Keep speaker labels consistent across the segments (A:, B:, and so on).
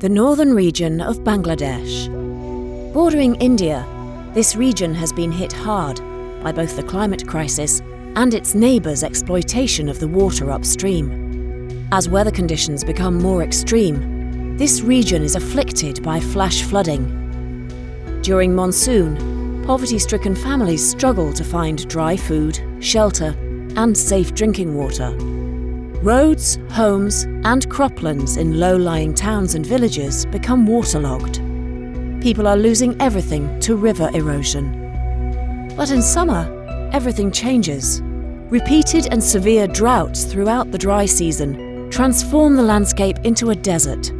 A: the northern region of Bangladesh. Bordering India, this region has been hit hard by both the climate crisis and its neighbours' exploitation of the water upstream. As weather conditions become more extreme, this region is afflicted by flash flooding. During monsoon, poverty-stricken families struggle to find dry food, shelter, and safe drinking water. Roads, homes, and croplands in low-lying towns and villages become waterlogged. People are losing everything to river erosion. But in summer, everything changes. Repeated and severe droughts throughout the dry season transform the landscape into a desert.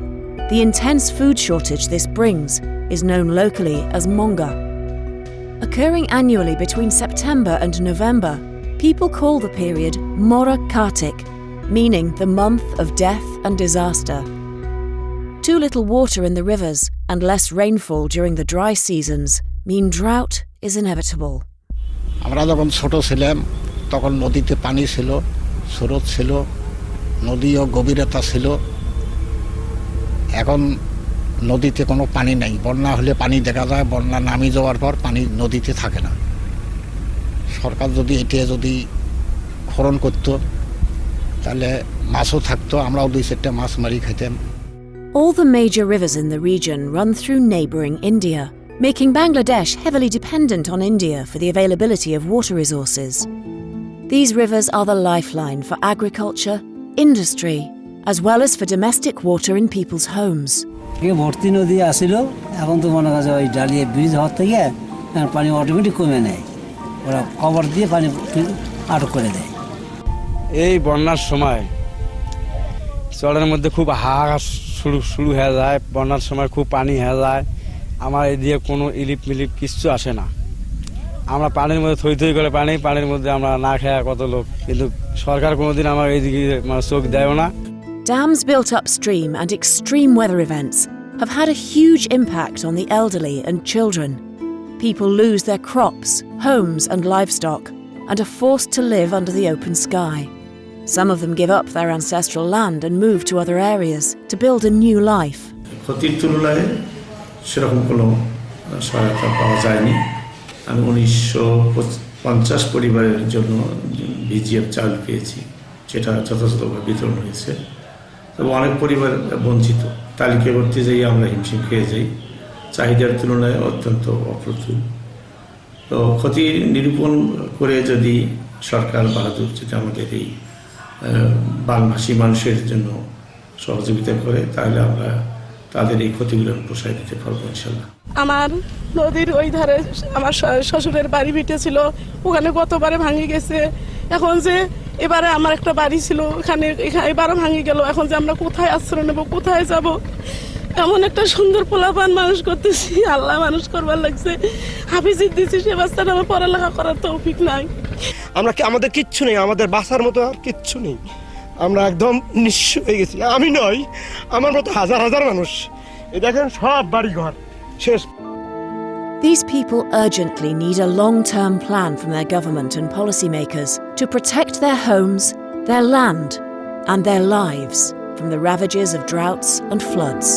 A: The intense food shortage this brings is known locally as monga. Occurring annually between September and November, people call the period Mora Kartik, meaning the month of death and disaster. Too little water in the rivers and less rainfall during the dry seasons mean drought is inevitable.
B: আমরা যখন ছোট ছিলাম তখন নদীতে পানি ছিল, স্রোত ছিল, নদীও গভীরতা ছিল। এখন নদীতে কোনো পানি নাই। বন্যা হলে পানি দেখা যায়, বন্যা নামি যাওয়ার পর পানি নদীতে থাকে না। সরকার যদি এটা যদি খনন করত তাহলে মাছও থাকতো, আমরাও 2-4টা মাছ মারি খেতাম।
A: All the major rivers in the region run through neighbouring India, making Bangladesh heavily dependent on India for the availability of water resources. These rivers are the lifeline for agriculture, industry, as well as for domestic water in people's homes.
C: ভর্তি নদী আসিল, এখন তো মনে হয় ওই ডালিয়ে bridge হওয়ার থেকে পানি অটোমেটিক কমে নেয়, ওরা কভার দিয়ে পানি আটক করে দেয়।
D: এই বন্যার সময় চরের মধ্যে খুব হাহাকার শুরু হয়ে যায়, বন্যার সময় খুব পানি হয়ে যায়, আমার এদিকে কোনো ইলিপ মিলিপ কিচ্ছু আসে না। আমরা পানির মধ্যে থই থই করে পানির মধ্যে আমরা না খেয়ে কত লোক, কিন্তু সরকার কোনোদিন আমার এইদিকে চোখ দেয়ও না।
A: Dams built upstream and extreme weather events have had a huge impact on the elderly and children. People lose their crops, homes and livestock and are forced to live under the open sky. Some of them give up their ancestral land and move to other areas to build a new life.
E: ক্ষতির তুলনায় সেরকম কোনো সহায়তা পাওয়া যায়নি। আমি 1950 পরিবারের জন্য ভিজিএফ চাল পেয়েছি, যেটা যথাযথভাবে বিতরণ হয়েছে। তবে অনেক পরিবার বঞ্চিত, তালিকা করতে যাই আমরা হিমশিম খেয়ে যাই, চাহিদার তুলনায় অত্যন্ত অপ্রতুল। তো ক্ষতি নিরূপণ করে যদি সরকার বাহাদুর যদি আমাদের এই বাংলাভাষী মানুষের জন্য সহযোগিতা করে, তাহলে আমরা তাদের এই ক্ষতিগুলো পোষায় দিতে পারবো ইনশাল্লাহ।
F: আমার নদীর ওই ধারে আমার শ্বশুরের বাড়ি ভিটে ছিল, ওখানে গতবারে ভাঙে গেছে। এখন যে এবারে আমার একটা বাড়ি ছিল, এবারও ভাঙে গেল। এখন যে আমরা কোথায় আশ্রয় নেব, কোথায় যাব? এমন একটা সুন্দর পোলাপান মানুষ করতেছি, আল্লাহ মানুষ করবার লাগছে, হাফিজি দিচ্ছি, সে বাচ্চাটা আমার পড়ালেখা করার তৌফিক নাই।
G: আমাদের কিচ্ছু নেই, আমাদের বাঁচার মতো আর কিচ্ছু নেই। আমরা একদম নিঃস্ব হয়ে গেছি। আমি নয়, আমার মতো হাজার হাজার মানুষ। এই দেখেন সব বাড়ি ঘর শেষ।
A: These people urgently need a long-term plan from their government and policymakers to protect their homes, their land, and their lives from the ravages of droughts and floods.